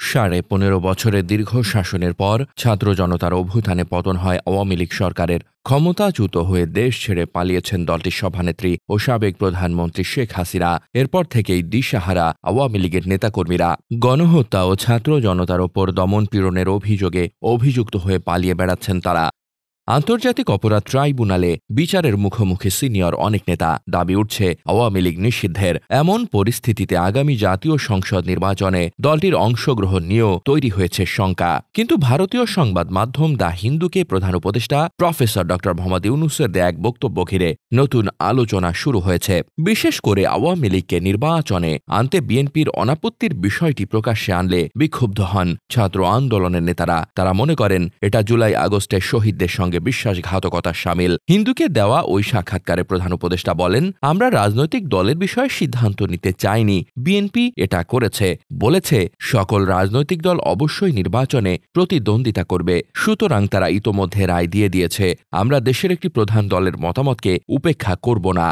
15.5 বছরের দীর্ঘ শাসনের পর ছাত্র জনতার অভ্যুত্থানে পতন হয় আওয়ামী লীগ সরকারের। ক্ষমতাচ্যুত হয়ে দেশ ছেড়ে পালিয়েছেন দলটির সভানেত্রী ও সাবেক প্রধানমন্ত্রী শেখ হাসিনা। এরপর থেকেই দিশাহারা আওয়ামী লীগের নেতাকর্মীরা। গণহত্যা ও ছাত্র জনতার ওপর দমন পীড়নের অভিযোগে অভিযুক্ত হয়ে পালিয়ে বেড়াচ্ছেন তারা। আন্তর্জাতিক অপরাধ ট্রাইব্যুনালে বিচারের মুখোমুখি সিনিয়র অনেক নেতা। দাবি উঠছে আওয়ামী লীগ নিষিদ্ধের। এমন পরিস্থিতিতে আগামী জাতীয় সংসদ নির্বাচনে দলটির অংশগ্রহণ নিয়েও তৈরি হয়েছে শঙ্কা। কিন্তু ভারতীয় সংবাদ মাধ্যম দ্য হিন্দুকে প্রধান উপদেষ্টা প্রফেসর ড. মোহাম্মদ ইউনূসের দেয়া এক বক্তব্য ঘিরে নতুন আলোচনা শুরু হয়েছে। বিশেষ করে আওয়ামী লীগকে নির্বাচনে আনতে বিএনপির অনাপত্তির বিষয়টি প্রকাশ্যে আনলে বিক্ষুব্ধ হন ছাত্র আন্দোলনের নেতারা। তারা মনে করেন এটা জুলাই আগস্টের শহীদদের সঙ্গে বিশ্বাসঘাতকতার শামিল। হিন্দুকে দেওয়া ওই সাক্ষাৎকারে প্রধান উপদেষ্টা বলেন, আমরা রাজনৈতিক দলের বিষয়ে সিদ্ধান্ত নিতে চাইনি, বিএনপি এটা করেছে। বলেছে সকল রাজনৈতিক দল অবশ্যই নির্বাচনে প্রতিদ্বন্দ্বিতা করবে, সুতরাং তারা ইতোমধ্যে রায় দিয়ে দিয়েছে। আমরা দেশের একটি প্রধান দলের মতামতকে উপেক্ষা করব না।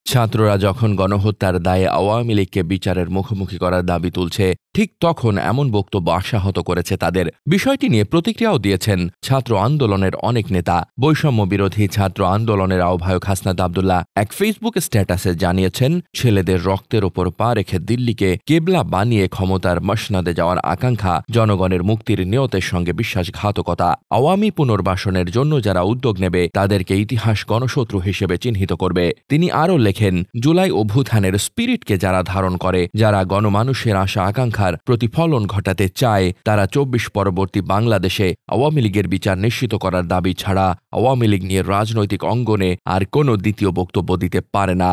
ছাত্ররা যখন গণহত্যার দায়ে আওয়ামী লীগকে বিচারের মুখোমুখি করার দাবি তুলছে, ঠিক তখন এমন বক্তব্য আশাহত করেছে তাদের। বিষয়টি নিয়ে প্রতিক্রিয়াও দিয়েছেন ছাত্র আন্দোলনের অনেক নেতা। বৈষম্য বিরোধী ছাত্র আন্দোলনের আহ্বায়ক হাসনাত আবদুল্লাহ এক ফেসবুক স্ট্যাটাসে জানিয়েছেন, ছেলেদের রক্তের ওপর পা রেখে দিল্লিকে কেবলা বানিয়ে ক্ষমতার মসনদে যাওয়ার আকাঙ্ক্ষা জনগণের মুক্তির নিয়তের সঙ্গে বিশ্বাসঘাতকতা। আওয়ামী পুনর্বাসনের জন্য যারা উদ্যোগ নেবে তাদেরকে ইতিহাস গণশত্রু হিসেবে চিহ্নিত করবে। তিনি আরও লেখেন, জুলাই অভ্যুত্থানের স্পিরিটকে যারা ধারণ করে, যারা গণমানুষের আশা আকাঙ্ক্ষার প্রতিফলন ঘটাতে চায়, তারা 24 পরবর্তী বাংলাদেশে আওয়ামী লীগের বিচার নিশ্চিত করার দাবি ছাড়া আওয়ামী লীগ নিয়ে রাজনৈতিক অঙ্গনে আর কোনো দ্বিতীয় বক্তব্য দিতে পারে না।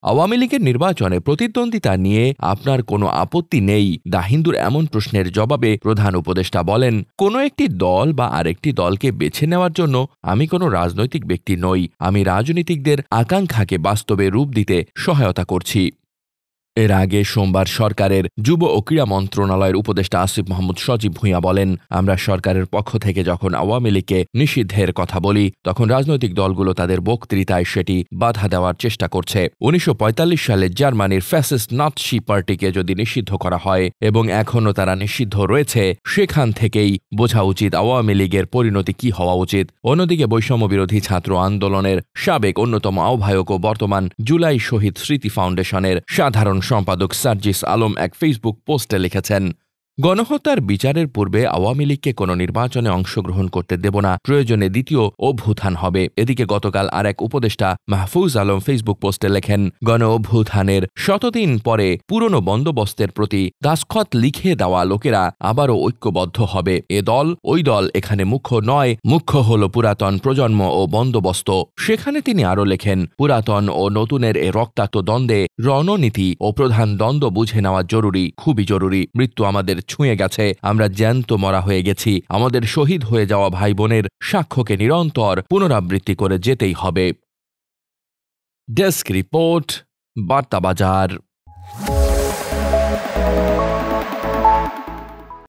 আওয়ামী লীগের নির্বাচনে প্রতিদ্বন্দ্বিতা নিয়ে আপনার কোনো আপত্তি নেই। দ্য হিন্দুর এমন প্রশ্নের জবাবে প্রধান উপদেষ্টা বলেন, কোনো একটি দল বা আরেকটি দলকে বেছে নেওয়ার জন্য আমি কোনো রাজনৈতিক ব্যক্তি নই। আমি রাজনীতিকদের আকাঙ্ক্ষাকে বাস্তবে রূপ দিতে সহায়তা করছি। এর আগে সোমবার সরকারের যুব ও ক্রীড়া মন্ত্রণালয়ের উপদেষ্টা আসিফ মাহমুদ সজীব ভূঁইয়া বলেন, আমরা সরকারের পক্ষ থেকে যখন আওয়ামী লীগকে নিষিদ্ধের কথা বলি, তখন রাজনৈতিক দলগুলো তাদের বক্তৃতায় সেটি বাধা দেওয়ার চেষ্টা করছে। 1945 সালে জার্মানির ফ্যাসিস্ট নাৎসি পার্টিকে যদি নিষিদ্ধ করা হয় এবং এখনও তারা নিষিদ্ধ রয়েছে, সেখান থেকেই বোঝা উচিত আওয়ামী লীগের পরিণতি কি হওয়া উচিত। অন্যদিকে বৈষম্য বিরোধী ছাত্র আন্দোলনের সাবেক অন্যতম আহ্বায়ক ও বর্তমান জুলাই শহীদ স্মৃতি ফাউন্ডেশনের সাধারণ সম্পাদক সার্জিস আলম এক ফেসবুক পোস্টে লিখেছেন, গণহত্যার বিচারের পূর্বে আওয়ামী লীগকে কোনো নির্বাচনে অংশগ্রহণ করতে দেব না, প্রয়োজনে দ্বিতীয় অভ্যুত্থান হবে। এদিকে গতকাল আরেক উপদেষ্টা মাহফুজ আলম ফেসবুক পোস্টে লেখেন, গণ অভ্যুত্থানের শতদিন পরে পুরনো বন্দোবস্তের প্রতি দাসখত লিখে দেওয়া লোকেরা আবারও ঐক্যবদ্ধ হবে। এ দল ওই দল এখানে মুখ্য নয়, মুখ্য হল পুরাতন প্রজন্ম ও বন্দোবস্ত। সেখানে তিনি আরও লেখেন, পুরাতন ও নতুনের এ রক্তাক্ত দ্বন্দ্বে রণনীতি ও প্রধান দ্বন্দ্ব বুঝে নেওয়া জরুরি, খুবই জরুরি। মৃত্যু আমাদের ছুঁয়ে গেছে, আমরা জ্যান্ত মরা হয়ে গেছি। আমাদের শহীদ হয়ে যাওয়া ভাই বোনের সাক্ষ্যকে নিরন্তর পুনরাবৃত্তি করে যেতেই হবে। ডেস্ক রিপোর্ট, বার্তা বাজার।